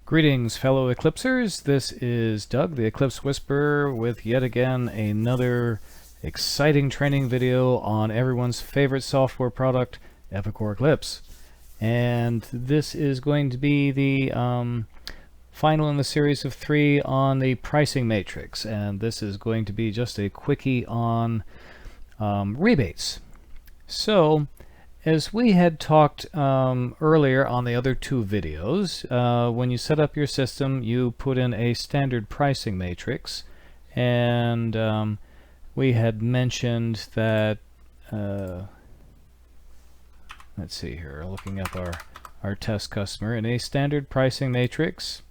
Greetings, fellow Eclipsers. This is Doug, the Eclipse Whisperer, with yet again another exciting training video on everyone's favorite software product, Epicor Eclipse. And this is going to be the final in the series of 3 on the pricing matrix. And this is going to be just a quickie on rebates. So, as we had talked earlier on the other 2 videos, when you set up your system, you put in a standard pricing matrix, and we had mentioned that, let's see here, looking up our test customer, in a standard pricing matrix,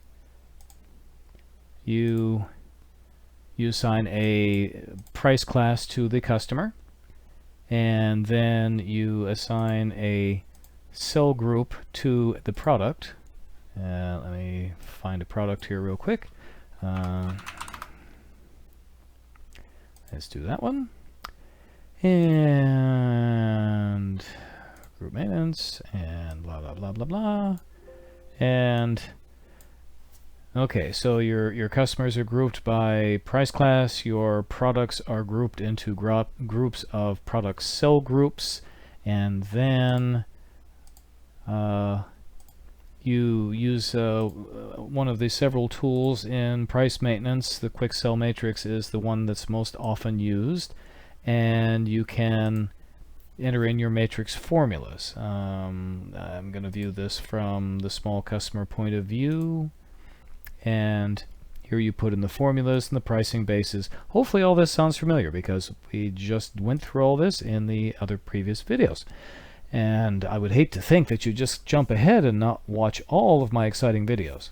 you assign a price class to the customer, and then you assign a cell group to the product. Let me find a product here real quick. Let's do that one. And group maintenance and blah blah blah blah blah. And okay, so your customers are grouped by price class, your products are grouped into groups of product cell groups, and then you use one of the several tools in price maintenance. The quick cell matrix is the one that's most often used, and you can enter in your matrix formulas. I'm going to view this from the small customer point of view. And here you put in the formulas and the pricing bases. Hopefully all this sounds familiar because we just went through all this in the other previous videos. And I would hate to think that you just jump ahead and not watch all of my exciting videos.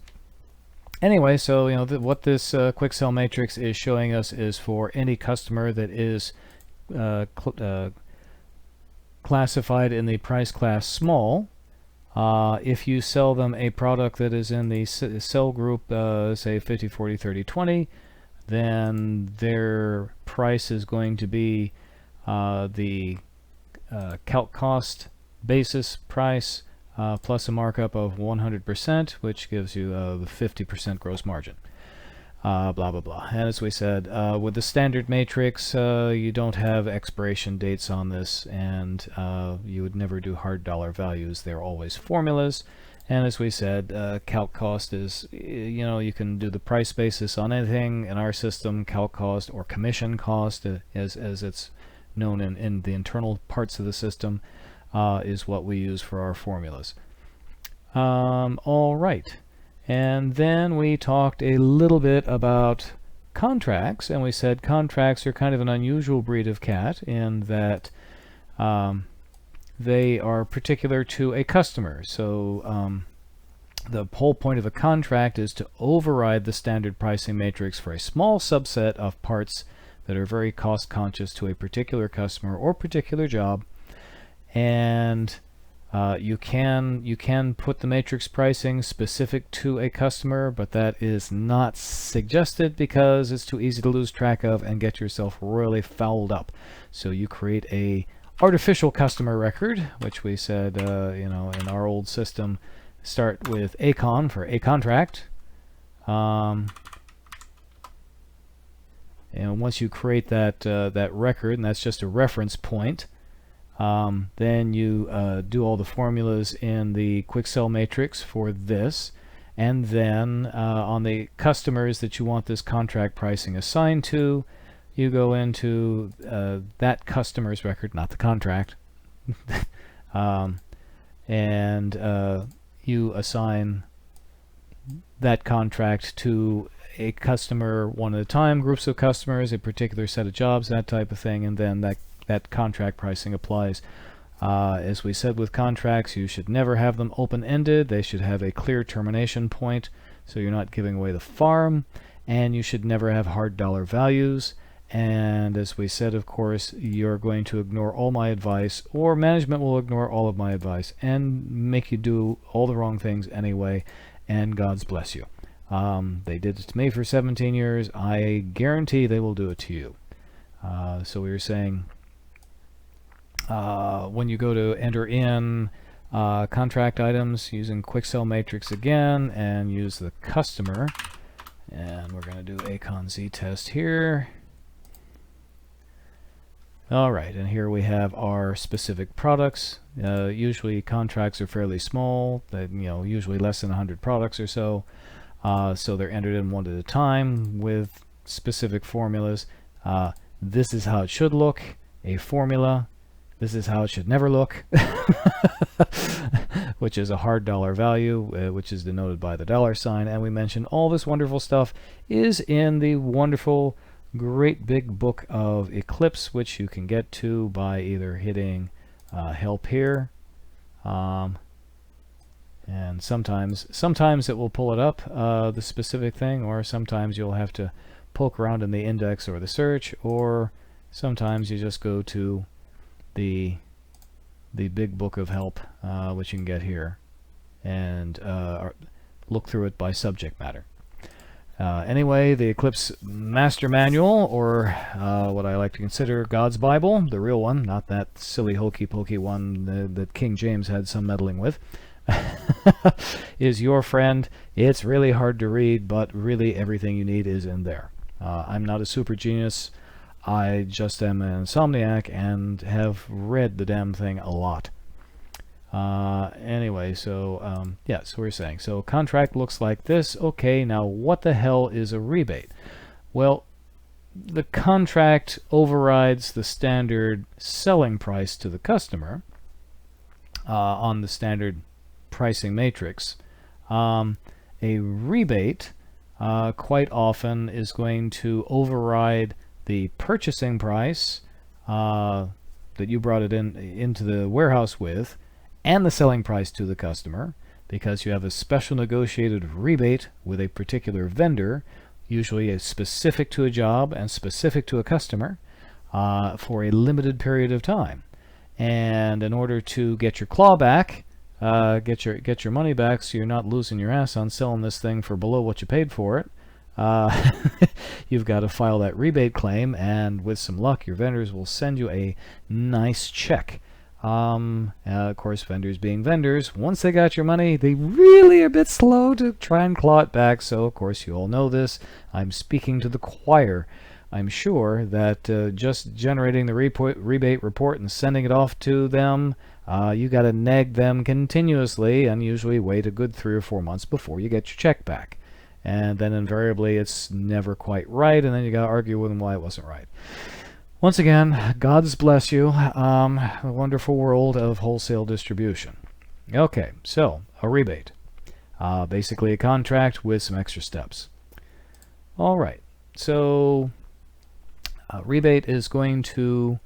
Anyway, so what this quick cell matrix is showing us is for any customer that is classified in the price class small. If you sell them a product that is in the cell group, say 50, 40, 30, 20, then their price is going to be the calc cost basis price plus a markup of 100%, which gives you the 50% gross margin. Blah blah blah. And as we said, with the standard matrix, you don't have expiration dates on this, and you would never do hard dollar values. They're always formulas. And as we said, calc cost is, you can do the price basis on anything. In our system, calc cost or commission cost, as it's known in the internal parts of the system, is what we use for our formulas. All right. And then we talked a little bit about contracts, and we said contracts are kind of an unusual breed of cat in that they are particular to a customer. So the whole point of a contract is to override the standard pricing matrix for a small subset of parts that are very cost conscious to a particular customer or particular job. And you can put the matrix pricing specific to a customer, but that is not suggested because it's too easy to lose track of and get yourself really fouled up. So you create a artificial customer record, which we said, in our old system, start with ACON for a contract. And once you create that record, and that's just a reference point, then you do all the formulas in the quick cell matrix for this, and then on the customers that you want this contract pricing assigned to, you go into that customer's record, not the contract, and you assign that contract to a customer one at a time, groups of customers, a particular set of jobs, that type of thing, and then that contract pricing applies. As we said with contracts, you should never have them open-ended. They should have a clear termination point, so you're not giving away the farm, and you should never have hard dollar values. And as we said, of course, you're going to ignore all my advice, or management will ignore all of my advice and make you do all the wrong things anyway, and God's bless you. They did it to me for 17 years. I guarantee they will do it to you. So we were saying, when you go to enter in Contract items using quick cell matrix again, and use the customer. And we're going to do Acon Z test here. Alright, and here we have our specific products. Usually contracts are fairly small, usually less than 100 products or so. So they're entered in one at a time with specific formulas. This is how it should look, a formula. This is how it should never look, which is a hard dollar value, which is denoted by the $sign. And we mentioned all this wonderful stuff is in the wonderful great big book of Eclipse, which you can get to by either hitting help here, and sometimes it will pull it up, the specific thing, or sometimes you'll have to poke around in the index or the search, or sometimes you just go to the big book of help, which you can get here, and look through it by subject matter. Anyway, the Eclipse Master Manual, or what I like to consider God's Bible, the real one, not that silly hokey-pokey one that King James had some meddling with, is your friend. It's really hard to read, but really everything you need is in there. I'm not a super genius. I just am an insomniac and have read the damn thing a lot. Anyway, so yeah, so we're saying, so contract looks like this. Okay, now what the hell is a rebate? Well, the contract overrides the standard selling price to the customer on the standard pricing matrix. A rebate quite often is going to override the purchasing price that you brought it into the warehouse with, and the selling price to the customer, because you have a special negotiated rebate with a particular vendor, usually specific to a job and specific to a customer, for a limited period of time. And in order to get your claw back, get your money back, so you're not losing your ass on selling this thing for below what you paid for it, you've got to file that rebate claim, and with some luck your vendors will send you a nice check. Of course, vendors being vendors, once they got your money, they really are a bit slow to try and claw it back. So of course you all know this. I'm speaking to the choir. I'm sure that just generating the rebate report and sending it off to them, you got to nag them continuously and usually wait a good 3 or 4 months before you get your check back. And then invariably it's never quite right, and then you got to argue with them why it wasn't right. Once again, God's bless you, the wonderful world of wholesale distribution. Okay, so a rebate. Basically a contract with some extra steps. All right, so a rebate is going to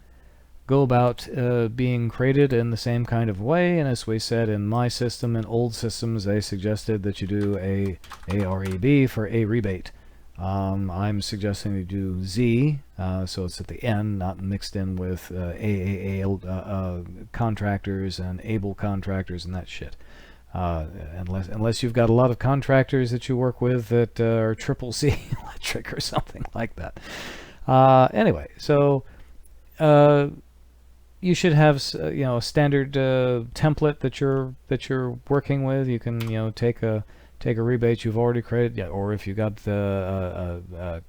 go about being created in the same kind of way, and as we said in my system, in old systems, they suggested that you do a ARAB for a rebate. I'm suggesting you do Z, so it's at the end, not mixed in with AAA contractors and able contractors and that shit. Unless you've got a lot of contractors that you work with that are triple C electric or something like that. Anyway, so you should have a standard template that you're working with. You can take a rebate you've already created, or if you got the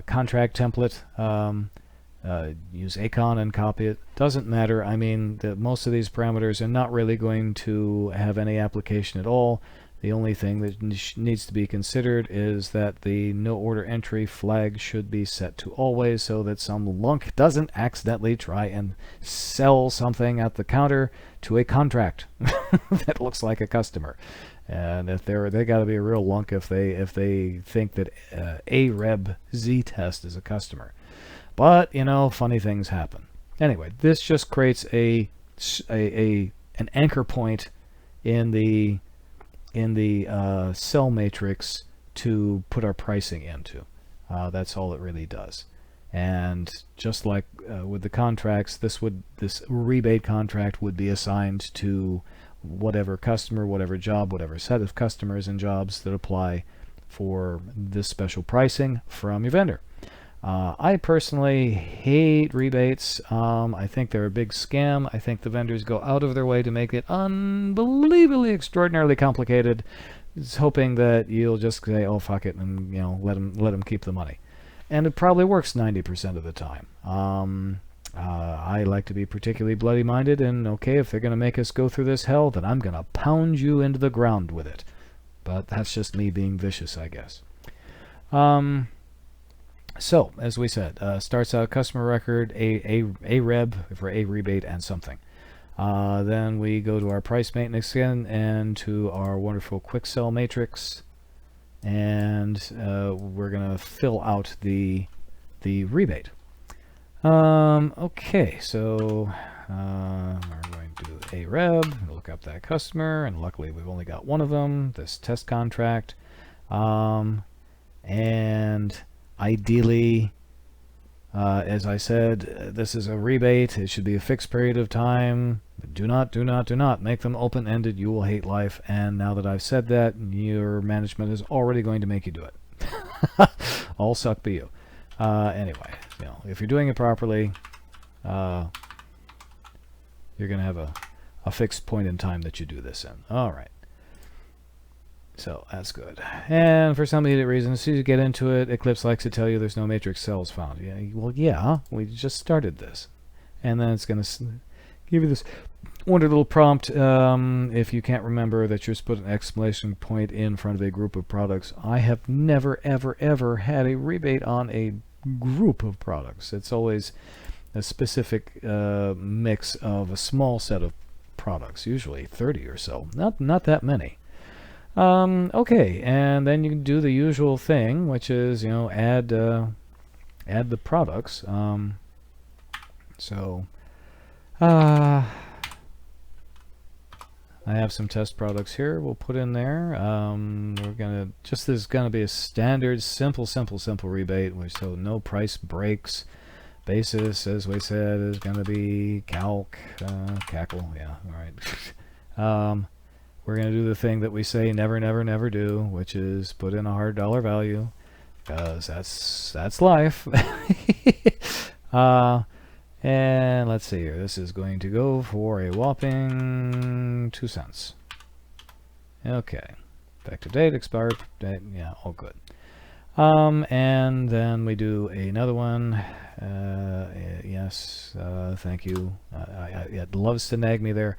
contract template, use Acon and copy it. Doesn't matter. I mean, most of these parameters are not really going to have any application at all. The only thing that needs to be considered is that the no order entry flag should be set to always, so that some lunk doesn't accidentally try and sell something at the counter to a contract that looks like a customer. And if they got to be a real lunk if they think that a Reb Z test is a customer. But funny things happen. Anyway, this just creates an anchor point in the cell matrix to put our pricing into. That's all it really does. And just like with the contracts, this rebate contract would be assigned to whatever customer, whatever job, whatever set of customers and jobs that apply for this special pricing from your vendor. I personally hate rebates. I think they're a big scam. I think the vendors go out of their way to make it unbelievably extraordinarily complicated, just hoping that you'll just say, "Oh, fuck it," and let them keep the money. And it probably works 90% of the time. I like to be particularly bloody-minded, and okay, if they're going to make us go through this hell, then I'm going to pound you into the ground with it. But that's just me being vicious, I guess. So, as we said, starts out customer record, a reb for a rebate and something. Then we go to our price maintenance again and to our wonderful quick sell matrix, and we're going to fill out the rebate. Okay, so we're going to do a reb, look up that customer, and luckily we've only got one of them, this test contract. And ideally, as I said, this is a rebate. It should be a fixed period of time. But do not make them open-ended. You will hate life. And now that I've said that, your management is already going to make you do it. All suck be you. Anyway, if you're doing it properly, you're going to have a fixed point in time that you do this in. All right. So that's good. And for some idiot reason, as soon as you get into it, Eclipse likes to tell you there's no matrix cells found. Yeah, well, yeah, we just started this. And then it's going to give you this wonder little prompt. If you can't remember that you're supposed to put an exclamation point in front of a group of products. I have never, ever, ever had a rebate on a group of products. It's always a specific mix of a small set of products, usually 30 or so. Not that many. Okay, and then you can do the usual thing, which is, add the products. I have some test products here. We'll put in there. We're gonna this is gonna be a standard, simple rebate, so no price breaks. Basis, as we said, is gonna be cackle. Yeah, all right. We're going to do the thing that we say never do, which is put in a hard dollar value, because that's life. And let's see here. This is going to go for a whopping 2 cents. Okay. Effective date, expired date. Yeah, all good. And then we do another one. Yes, thank you. It loves to nag me there.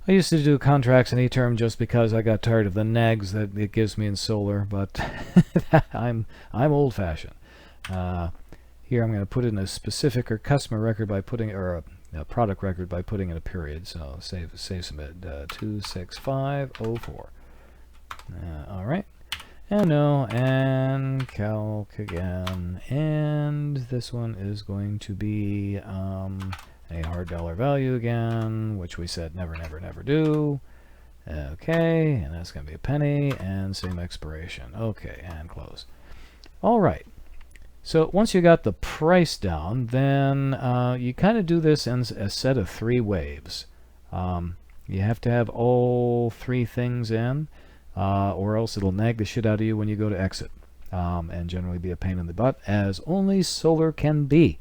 I used to do contracts in eTerm just because I got tired of the nags that it gives me in Solar, but I'm old-fashioned. Here I'm going to put in a specific or customer record by putting, or a product record by putting in a period. So save submit 26504. All right, and no, and calc again, and this one is going to be a hard dollar value again, which we said never do. Okay, and that's going to be a penny, and same expiration. Okay, and close. All right. So once you got the price down, then you kind of do this in a set of 3 waves. You have to have all 3 things in, or else it'll nag the shit out of you when you go to exit, and generally be a pain in the butt, as only Solar can be.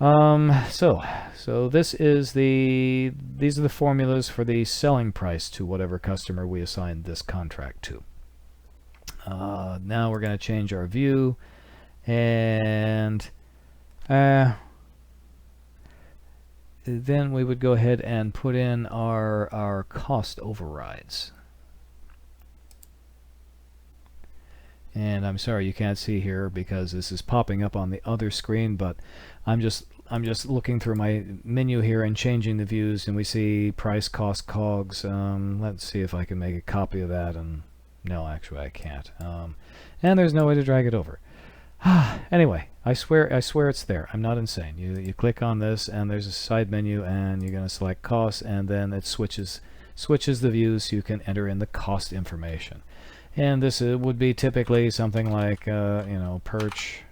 So this is these are the formulas for the selling price to whatever customer we assign this contract to. Now we're going to change our view, and then we would go ahead and put in our cost overrides. And I'm sorry you can't see here because this is popping up on the other screen, but I'm just looking through my menu here and changing the views, and we see price, cost, COGS. Let's see if I can make a copy of that, and no, actually I can't. And there's no way to drag it over. Anyway, I swear it's there. I'm not insane. You click on this, and there's a side menu, and you're going to select cost, and then it switches the views so you can enter in the cost information. And this would be typically something like, perch.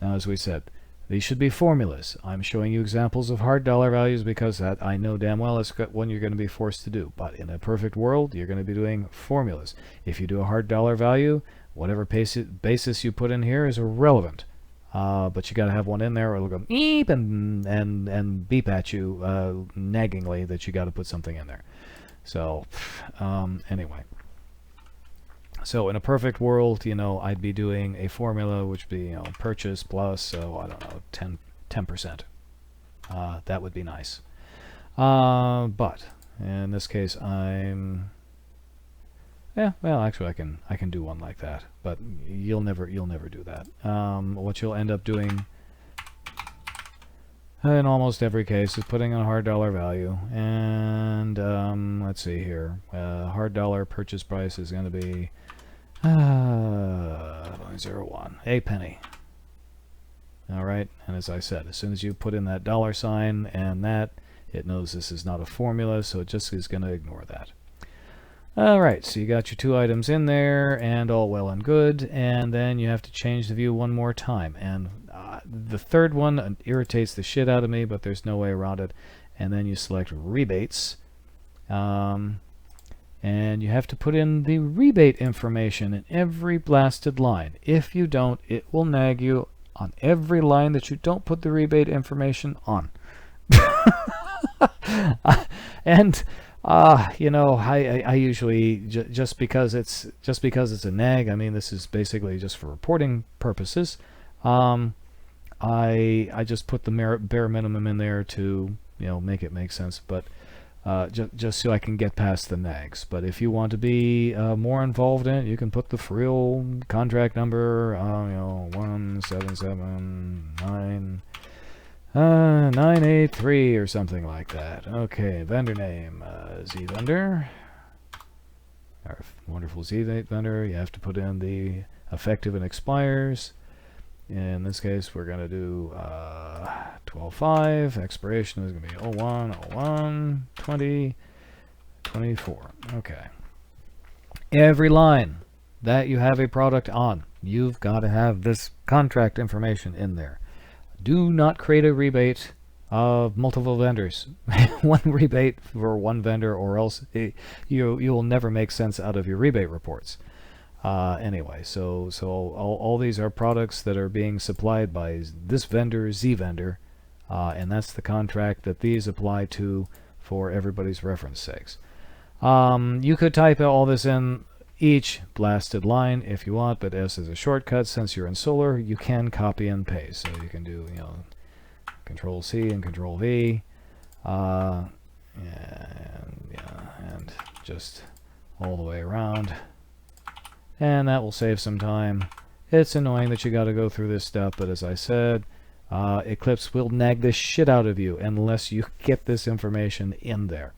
Now, as we said, these should be formulas. I'm showing you examples of hard dollar values because that I know damn well is one you're going to be forced to do. But in a perfect world, you're going to be doing formulas. If you do a hard dollar value, whatever basis you put in here is irrelevant. But you got to have one in there, or it'll go beep and beep at you naggingly that you got to put something in there. So anyway, so in a perfect world, I'd be doing a formula which would be purchase plus, I don't know, 10%. That would be nice. But in this case, actually I can do one like that, but you'll never do that. What you'll end up doing in almost every case is putting in a hard dollar value, and let's see here, hard dollar purchase price is going to be 0.01, a penny. Alright, and as I said, as soon as you put in that dollar sign and that, it knows this is not a formula, so it just is going to ignore that. Alright, so you got your 2 items in there, and all well and good, and then you have to change the view one more time. And the third one irritates the shit out of me, but there's no way around it. And then you select Rebates, and you have to put in the rebate information in every blasted line. If you don't, it will nag you on every line that you don't put the rebate information on. And I usually just because it's a nag. I mean, this is basically just for reporting purposes. I just put the bare minimum in there to make it make sense, but just so I can get past the nags. But if you want to be more involved in it, you can put the real contract number, 1779 983 or something like that. Okay, vendor name, Z vendor. Our wonderful Z vendor. You have to put in the effective and expires. In this case, we're going to do 12/5. Expiration is going to be 01/01/2024. Okay. Every line that you have a product on, you've got to have this contract information in there. Do not create a rebate of multiple vendors. One rebate for one vendor, or else you will never make sense out of your rebate reports. Anyway, so all these are products that are being supplied by this vendor, Z vendor, and that's the contract that these apply to for everybody's reference sakes. You could type all this in each blasted line if you want, but as a shortcut, since you're in Solar, you can copy and paste. So you can do Control C and Control V, and just all the way around. And that will save some time. It's annoying that you got to go through this stuff, but as I said, Eclipse will nag the shit out of you unless you get this information in there.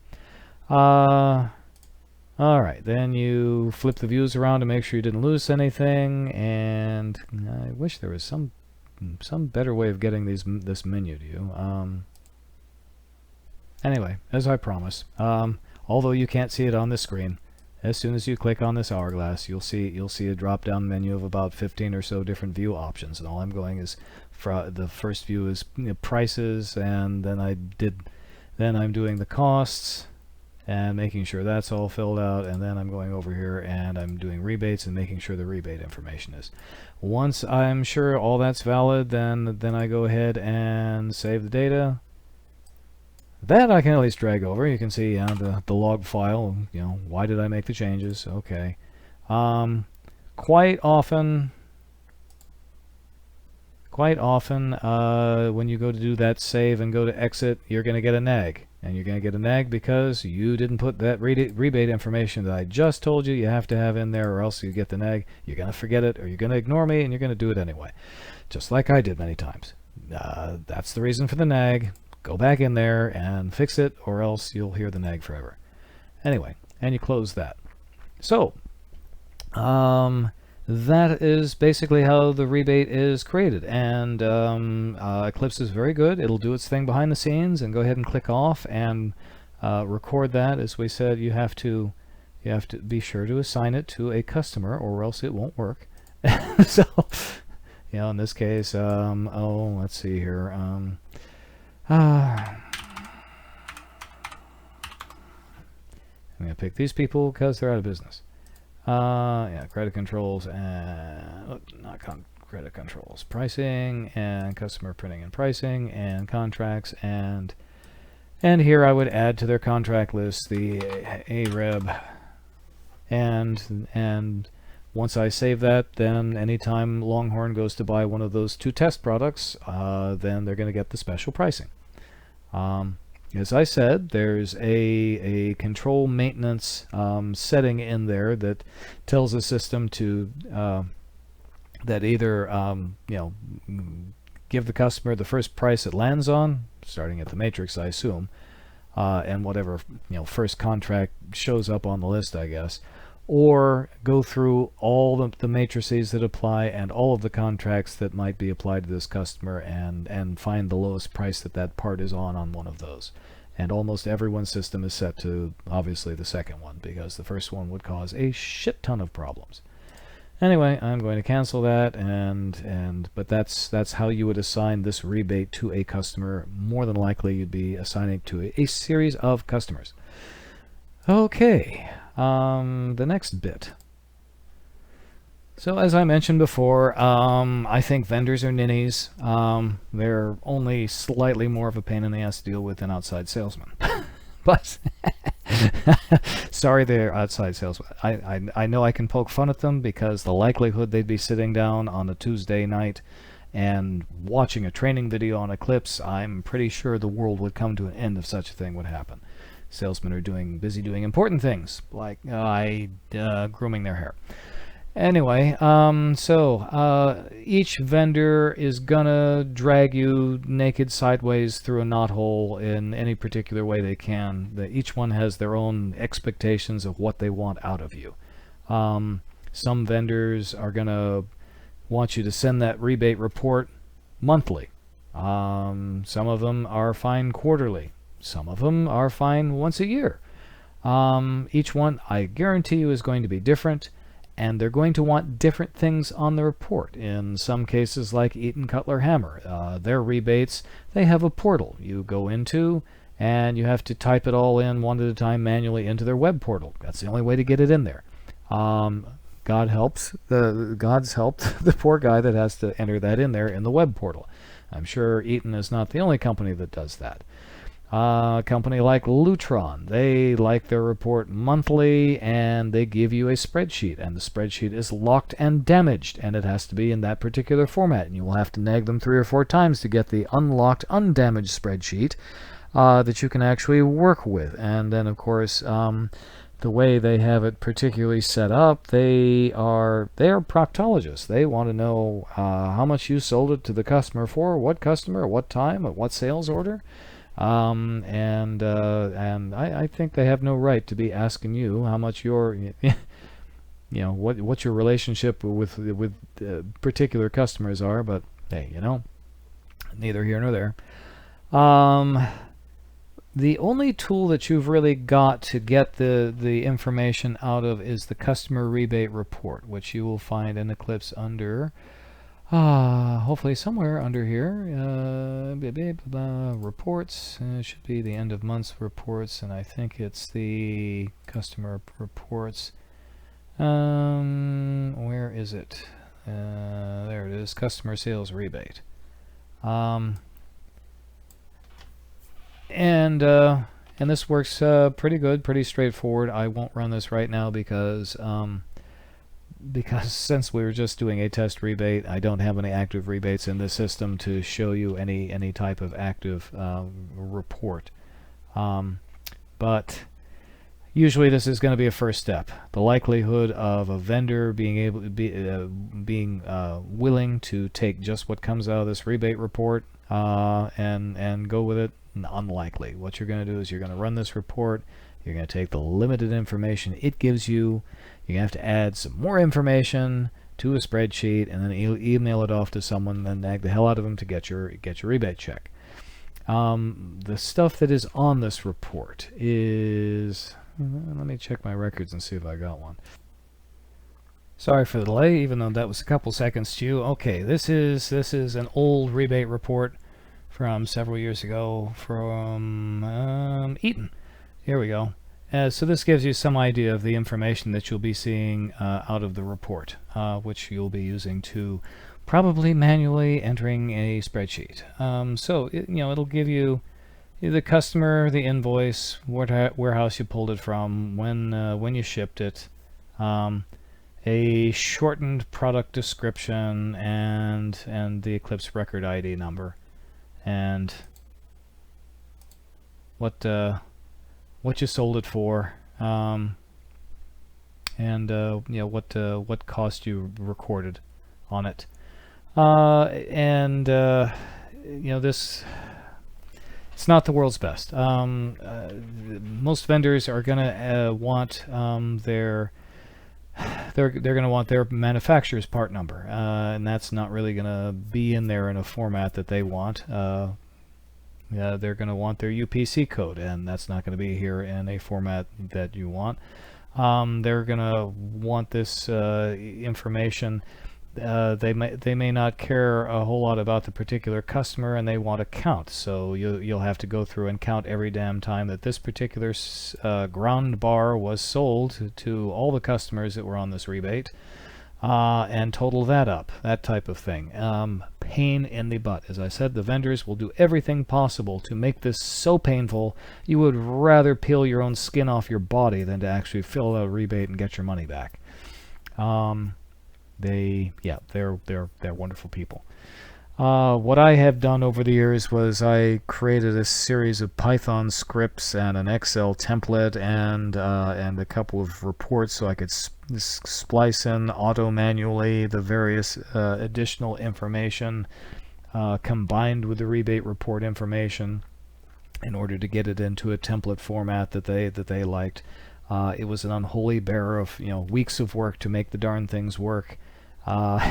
Alright, then you flip the views around to make sure you didn't lose anything, and I wish there was some better way of getting this menu to you. Anyway, as I promised, although you can't see it on the screen, as soon as you click on this hourglass, you'll see a drop-down menu of about 15 or so different view options, and all I'm going is the first view is prices, and then I'm doing the costs and making sure that's all filled out, and then I'm going over here and I'm doing rebates and making sure the rebate information is. Once I'm sure all that's valid, then I go ahead and save the data. That I can at least drag over. You can see the log file. Why did I make the changes? Okay. Quite often, when you go to do that save and go to exit, you're going to get a nag. And you're going to get a nag because you didn't put that rebate information that I just told you have to have in there, or else you get the nag. You're going to forget it, or you're going to ignore me, and you're going to do it anyway. Just like I did many times. That's the reason for the nag. Go back in there and fix it, or else you'll hear the nag forever. Anyway, and you close that. So, that is basically how the rebate is created, and Eclipse is very good. It'll do its thing behind the scenes, and go ahead and click off and record that. As we said, you have to be sure to assign it to a customer, or else it won't work. So, in this case, let's see here. I'm going to pick these people because they're out of business. Yeah, credit controls and credit controls, pricing and customer printing and pricing and contracts, and here I would add to their contract list the AREB, and once I save that, then anytime Longhorn goes to buy one of those 2 test products, then they're going to get the special pricing. As I said, there's a control maintenance setting in there that tells the system to that either give the customer the first price it lands on, starting at the matrix, I assume, and whatever first contract shows up on the list, I guess, or go through all the matrices that apply and all of the contracts that might be applied to this customer and find the lowest price that part is on one of those. And almost everyone's system is set to, obviously, the second one, because the first one would cause a shit ton of problems. Anyway, I'm going to cancel that, but that's how you would assign this rebate to a customer. More than likely, you'd be assigning to a series of customers. Okay, the next bit. So as I mentioned before, I think vendors are ninnies. They're only slightly more of a pain in the ass to deal with than outside salesmen. But sorry, they're outside salesmen. I know I can poke fun at them because the likelihood they'd be sitting down on a Tuesday night and watching a training video on Eclipse, I'm pretty sure the world would come to an end if such a thing would happen. Salesmen are busy doing important things, like grooming their hair. Anyway, so each vendor is gonna drag you naked sideways through a knothole in any particular way they can. Each one has their own expectations of what they want out of you. Some vendors are gonna want you to send that rebate report monthly. Some of them are fine quarterly. Some of them are fine once a year. Each one, I guarantee you, is going to be different. And they're going to want different things on the report. In some cases, like Eaton Cutler Hammer, their rebates, they have a portal you go into, and you have to type it all in one at a time manually into their web portal. That's the only way to get it in there. God's helped the poor guy that has to enter that in there in the web portal. I'm sure Eaton is not the only company that does that. A company like Lutron, they like their report monthly, and they give you a spreadsheet, and the spreadsheet is locked and damaged, and it has to be in that particular format, and you will have to nag them 3 or 4 times to get the unlocked, undamaged spreadsheet that you can actually work with. And then, of course, the way they have it particularly set up, they are proctologists. They want to know how much you sold it to the customer for, what customer, at what time, at what sales order. And I think they have no right to be asking you how much your, what your relationship with particular customers are. But hey, neither here nor there. The only tool that you've really got to get the information out of is the Customer Rebate Report, which you will find in Eclipse under. Hopefully somewhere under here, reports, it should be the end of months reports, and I think it's the customer reports. Where is it? There it is, customer sales rebate. And this works pretty good, pretty straightforward. I won't run this right now because since we were just doing a test rebate, I don't have any active rebates in this system to show you any type of active report. But usually this is going to be a first step. The likelihood of a vendor being able to being willing to take just what comes out of this rebate report and go with it, unlikely. What you're going to do is you're going to run this report. You're going to take the limited information it gives you. You're going to have to add some more information to a spreadsheet and then email it off to someone, then nag the hell out of them to get your rebate check. The stuff that is on this report is... Let me check my records and see if I got one. Sorry for the delay, even though that was a couple seconds to you. Okay, this is an old rebate report from several years ago from Eaton. Here we go. So this gives you some idea of the information that you'll be seeing out of the report, which you'll be using to probably manually entering a spreadsheet. So it'll give you the customer, the invoice, what warehouse you pulled it from, when you shipped it, a shortened product description, and the Eclipse record ID number, and what you sold it for, and what cost you recorded on it, this. It's not the world's best. Most vendors are gonna want they're gonna want their manufacturer's part number, and that's not really gonna be in there in a format that they want. They're gonna want their UPC code, and that's not gonna be here in a format that you want. They're gonna want this information. They may not care a whole lot about the particular customer, and they want a count. So you'll have to go through and count every damn time that this particular ground bar was sold to all the customers that were on this rebate, and total that up, that type of thing. Pain in the butt. As I said, the vendors will do everything possible to make this so painful you would rather peel your own skin off your body than to actually fill out a rebate and get your money back. They're wonderful people. What I have done over the years was I created a series of Python scripts and an Excel template and a couple of reports so I could splice in auto-manually the various additional information combined with the rebate report information in order to get it into a template format that they liked. It was an unholy bear of weeks of work to make the darn things work. And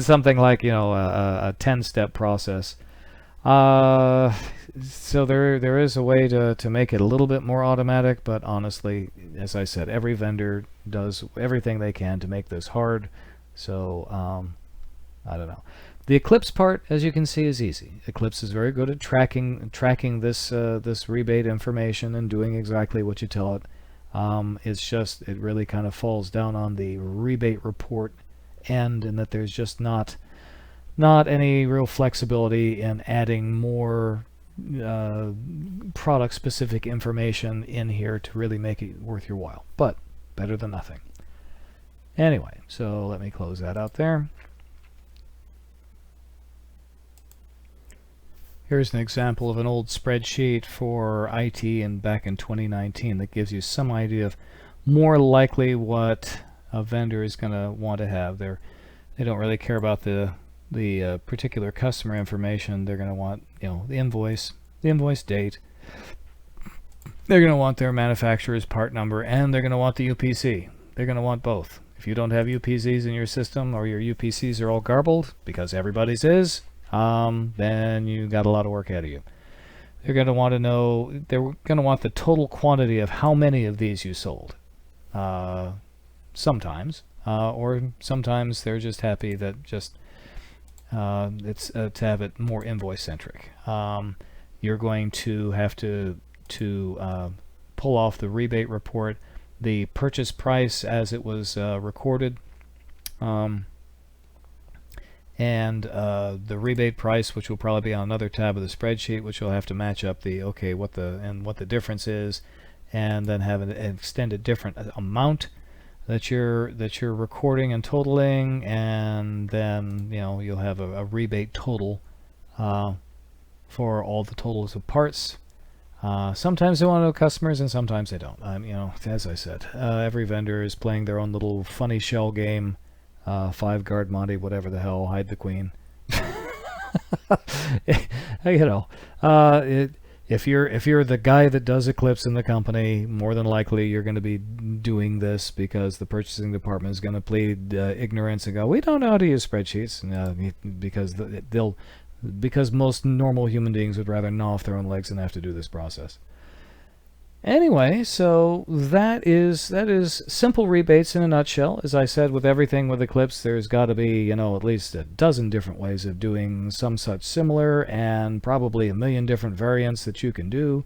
something like a 10-step process. So there is a way to make it a little bit more automatic, but honestly, as I said, every vendor does everything they can to make this hard. So I don't know. The Eclipse part, as you can see, is easy. Eclipse is very good at tracking this rebate information and doing exactly what you tell it. It's just, it really kind of falls down on the rebate report end, and that there's just not any real flexibility in adding more product specific information in here to really make it worth your while, but better than nothing. Anyway, so let me close that out there. Here's an example of an old spreadsheet for IT and back in 2019 that gives you some idea of more likely what a vendor is going to want to have. They don't really care about the particular customer information. They're going to want the invoice date. They're going to want their manufacturer's part number, and they're going to want the UPC. They're going to want both. If you don't have UPCs in your system, or your UPCs are all garbled, because everybody's is, then you got a lot of work ahead of you. They're going to want to know, they're going to want the total quantity of how many of these you sold. Sometimes, or sometimes they're just happy that just it's to have it more invoice centric. You're going to have to pull off the rebate report, the purchase price as it was recorded, and the rebate price, which will probably be on another tab of the spreadsheet, which you'll have to match up what the difference is, and then have an extended different amount that you're recording and totaling, and then you'll have a rebate total for all the totals of parts. Sometimes they want to know customers, and sometimes they don't. As I said, every vendor is playing their own little funny shell game. 5-guard Monty, whatever the hell, hide the queen. If you're the guy that does Eclipse in the company, more than likely you're going to be doing this because the purchasing department is going to plead ignorance and go, we don't know how to use spreadsheets, because most normal human beings would rather gnaw off their own legs than have to do this process. Anyway, so that is simple rebates in a nutshell. As I said, with everything with Eclipse, there's got to be at least a dozen different ways of doing some such similar, and probably a million different variants that you can do.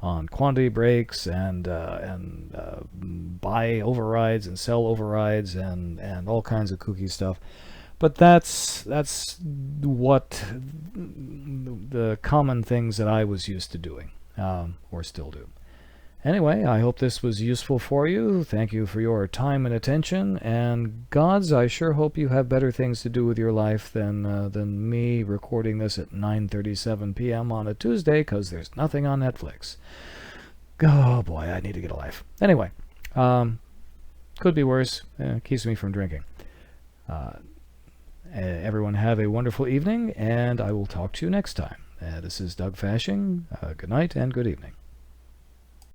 on quantity breaks and buy overrides and sell overrides and all kinds of kooky stuff. But that's what the common things that I was used to doing, or still do. Anyway, I hope this was useful for you. Thank you for your time and attention. And gods, I sure hope you have better things to do with your life than me recording this at 9:37 p.m. on a Tuesday, because there's nothing on Netflix. Oh boy, I need to get a life. Anyway, could be worse. Keeps me from drinking. Everyone have a wonderful evening, and I will talk to you next time. This is Doug Fashing. Good night and good evening.